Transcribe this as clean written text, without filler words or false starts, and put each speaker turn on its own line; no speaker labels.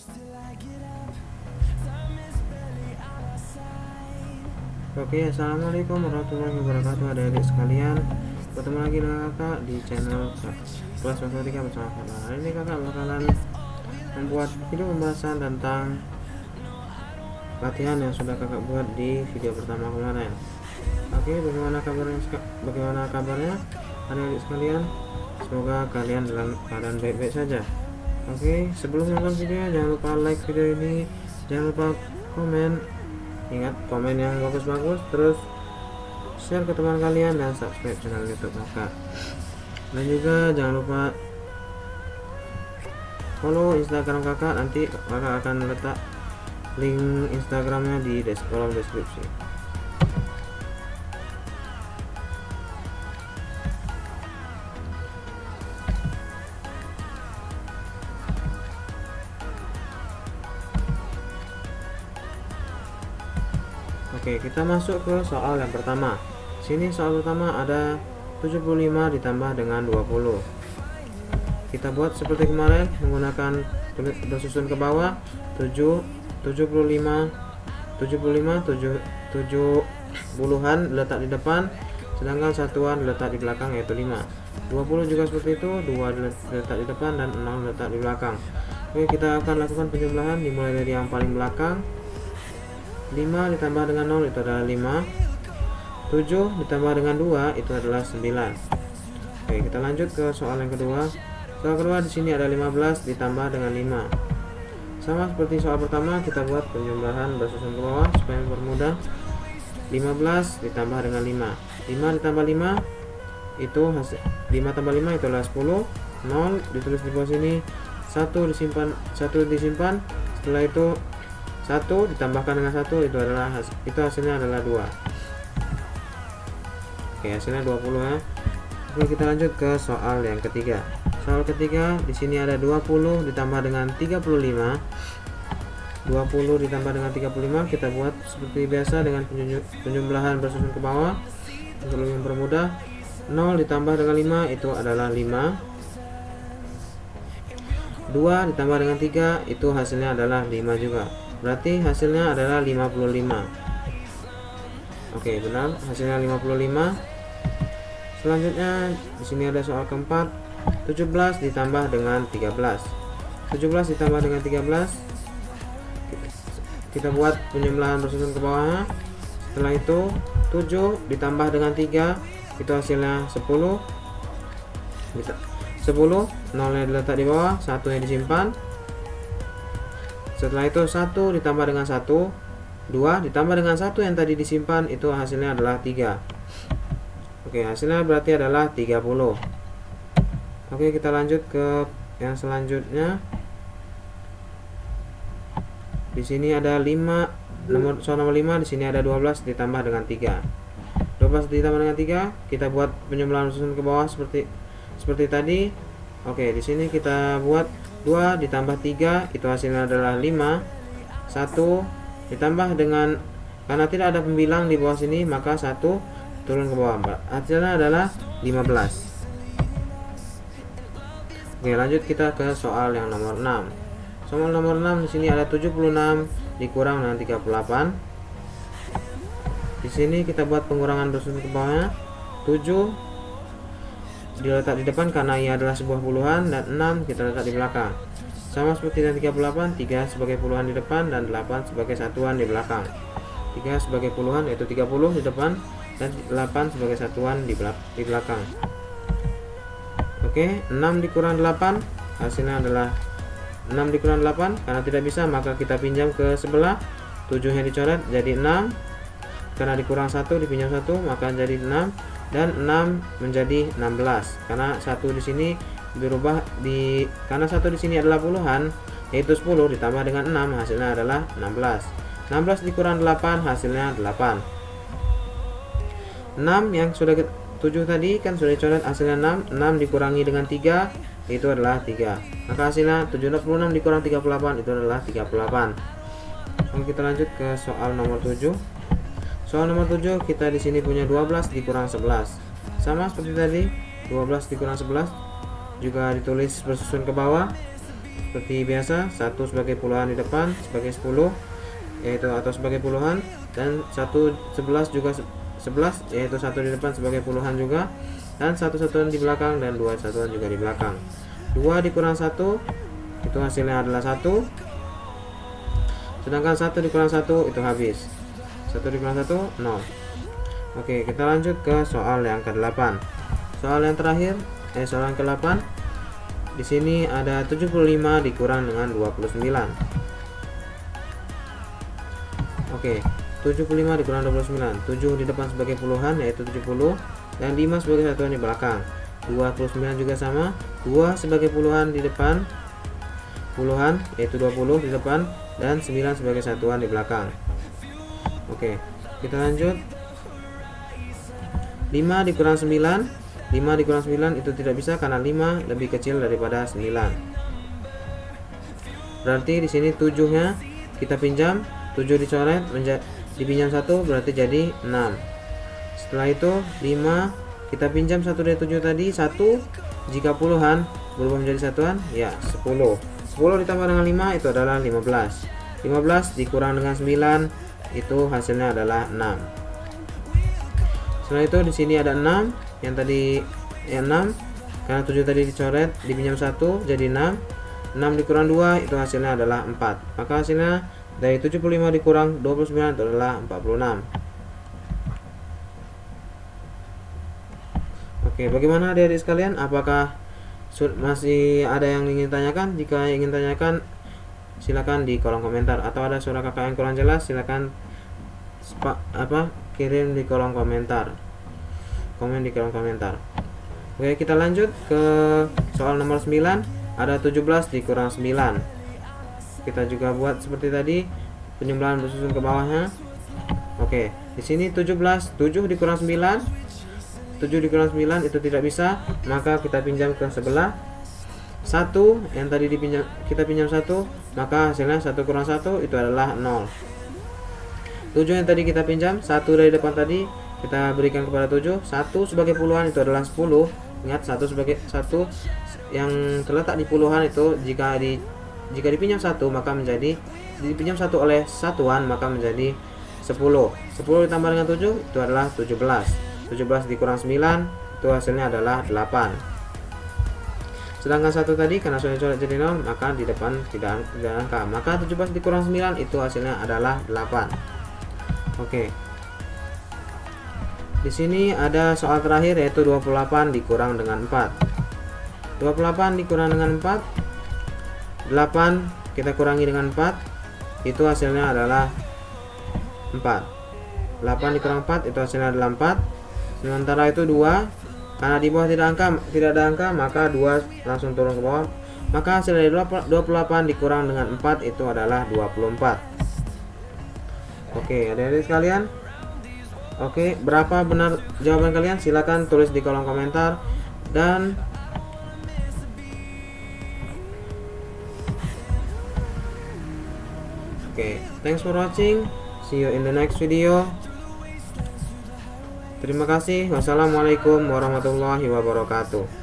Oke, assalamualaikum warahmatullahi wabarakatuh adik-adik sekalian. Bertemu lagi dengan kakak di channel kelas matematika bersama kakak. Hari ini kakak bakalan membuat video pembahasan tentang latihan yang sudah kakak buat di video pertama kemarin. Oke, bagaimana kabarnya adik-adik sekalian? Semoga kalian dalam keadaan baik-baik saja. Oke, sebelum menonton videonya jangan lupa like video ini, jangan lupa komen. Ingat, komen yang bagus-bagus, terus share ke teman kalian dan subscribe channel YouTube kakak. Dan juga jangan lupa follow Instagram kakak, nanti kakak akan letak link Instagramnya di kolom deskripsi. Oke, kita masuk ke soal yang pertama. Sini soal pertama ada 75 ditambah dengan 20. Kita buat seperti kemarin menggunakan bersusun ke bawah 70-an diletak di depan, sedangkan satuan diletak di belakang yaitu 5. 20 juga seperti itu, 2 diletak di depan dan 0 diletak di belakang. Oke, kita akan lakukan penjumlahan dimulai dari yang paling belakang. 5 ditambah dengan 0 itu adalah 5. 7 ditambah dengan 2 itu adalah 9. Oke, kita lanjut ke soal yang kedua. Soal kedua di sini ada 15 ditambah dengan 5. Sama seperti soal pertama, kita buat penjumlahan bersusun ke bawah supaya mempermudah. 15 ditambah dengan 5. 5 ditambah 5 itu 5 tambah 5 itu adalah 10. 0 ditulis di bawah sini. 1 disimpan. Setelah itu 1 ditambahkan dengan 1 itu hasilnya adalah 2. Oke, hasilnya 20 ya. Oke, kita lanjut ke soal yang ketiga. Soal ketiga di sini ada 20 ditambah dengan 35. 20 ditambah dengan 35 kita buat seperti biasa dengan penjumlahan bersusun ke bawah untuk lebih mempermudah. 0 ditambah dengan 5 itu adalah 5. 2 ditambah dengan 3 itu hasilnya adalah 5 juga. Berarti hasilnya adalah 55. Oke, benar, hasilnya 55. Selanjutnya di sini ada soal keempat. 17 ditambah dengan 13. 17 ditambah dengan 13. Kita buat penjumlahan bersusun ke bawahnya. Setelah itu 7 ditambah dengan 3 itu hasilnya 10. 10, 0 diletak di bawah, 1 yang disimpan. Setelah itu 1 ditambah dengan 1, 2 ditambah dengan 1 yang tadi disimpan itu hasilnya adalah 3. Oke, hasilnya berarti adalah 30. Oke, kita lanjut ke yang selanjutnya. Di sini ada 5, soal nomor 5 di sini ada 12 ditambah dengan 3. 12 ditambah dengan 3, kita buat penjumlahan susun ke bawah seperti tadi. Oke, di sini kita buat 2 ditambah 3 itu hasilnya adalah 5. 1 ditambah dengan, karena tidak ada pembilang di bawah sini maka 1 turun ke bawah, hasilnya adalah 15. Oke, lanjut kita ke soal yang nomor 6. Soal nomor 6 di sini ada 76 dikurang dengan 38. Di sini kita buat pengurangan bersusun ke bawahnya. 7 diletak di depan karena ia adalah sebuah puluhan, dan 6 kita letak di belakang. Sama seperti dengan 38, 3 sebagai puluhan di depan dan 8 sebagai satuan di belakang. 3 sebagai puluhan yaitu 30 di depan dan 8 sebagai satuan di belakang. Oke, 6 dikurang 8 hasilnya adalah 6 dikurang 8, karena tidak bisa maka kita pinjam ke sebelah. 7 yang dicoret jadi 6, karena dikurang 1 dipinjam 1 maka jadi 6, dan 6 menjadi 16 karena 1 di sini berubah karena 1 di sini adalah puluhan yaitu 10 ditambah dengan 6 hasilnya adalah 16. 16 dikurang 8 hasilnya 8. 6 yang sudah 7 tadi kan sudah dicoret, hasilnya 6. 6 dikurangi dengan 3 itu adalah 3, maka hasilnya 76 dikurang 38 itu adalah 38. Oke, kita lanjut ke soal nomor 7. Soal nomor 7 kita di sini punya 12 dikurang 11. Sama seperti tadi, 12 dikurang 11 juga ditulis bersusun ke bawah. seperti biasa, 1 sebagai puluhan di depan sebagai 10 yaitu atau sebagai puluhan, dan 11 juga 11 yaitu 1 di depan sebagai puluhan juga, dan 1 satuan di belakang dan 2 satuan juga di belakang. 2 dikurang 1 itu hasilnya adalah 1, sedangkan 1 dikurang 1 itu habis. 1 dikurang 1 0. Oke, kita lanjut ke soal yang ke-8. Soal yang terakhir, soal yang ke-8. Di sini ada 75 dikurang dengan 29. Oke, 75 dikurang 29. 7 di depan sebagai puluhan yaitu 70, dan 5 sebagai satuan di belakang. 29 juga sama, 2 sebagai puluhan di depan puluhan yaitu 20 di depan, dan 9 sebagai satuan di belakang. Oke, kita lanjut. 5 dikurang 9. 5 dikurang 9 itu tidak bisa karena 5 lebih kecil daripada 9. Berarti di sini 7-nya kita pinjam, 7 dicoret dipinjam 1 berarti jadi 6. Setelah itu 5 kita pinjam 1 dari 7 tadi, 1 jika puluhan berubah menjadi satuan ya 10. 10 ditambah dengan 5 itu adalah 15. 15 dikurang dengan 9 itu hasilnya adalah 6. Setelah itu di sini ada 6, yang tadi 6 karena 7 tadi dicoret dipinjam 1 jadi 6. 6 dikurang 2 itu hasilnya adalah 4. Maka hasilnya dari 75 dikurang 29 itu adalah 46. Oke, bagaimana adik-adik sekalian? Apakah masih ada yang ingin tanyakan? Jika ingin tanyakan silakan di kolom komentar, atau ada suara kakak yang kurang jelas silakan kirim di kolom komentar, komen di kolom komentar. Oke, kita lanjut ke soal nomor 9. Ada 17 dikurang 9. Kita juga buat seperti tadi, penjumlahan bersusun ke bawahnya. Oke, di sini 17, 7 dikurang 9. 7 dikurang 9 itu tidak bisa, maka kita pinjam ke sebelah. 1 yang tadi kita pinjam 1, maka hasilnya 1 kurang 1 itu adalah 0. 7 yang tadi kita pinjam, 1 dari depan tadi kita berikan kepada 7. 1 sebagai puluhan itu adalah 10. Ingat, 1 sebagai 1 yang terletak di puluhan itu jika dipinjam 1 maka menjadi dipinjam 1 oleh satuan maka menjadi 10. 10 ditambah dengan 7 itu adalah 17. 17 dikurang 9 itu hasilnya adalah 8. Sedangkan 1 tadi karena sudah dicoret jadi 0 maka di depan tidak angka, maka 17 dikurang 9 itu hasilnya adalah 8. Oke. Di sini ada soal terakhir yaitu 28 dikurang dengan 4. 28 dikurang dengan 4. 8 kita kurangi dengan 4. Itu hasilnya adalah 4. 8 dikurang 4 itu hasilnya adalah 4. Sementara itu 2, karena di bawah tidak ada angka, maka 2 langsung turun ke bawah. Maka hasil dari 28 dikurang dengan 4 itu adalah 24. Oke, adik-adik sekalian. Oke, berapa benar jawaban kalian? Silakan tulis di kolom komentar. Dan oke, thanks for watching. See you in the next video. Terima kasih. Wassalamualaikum warahmatullahi wabarakatuh.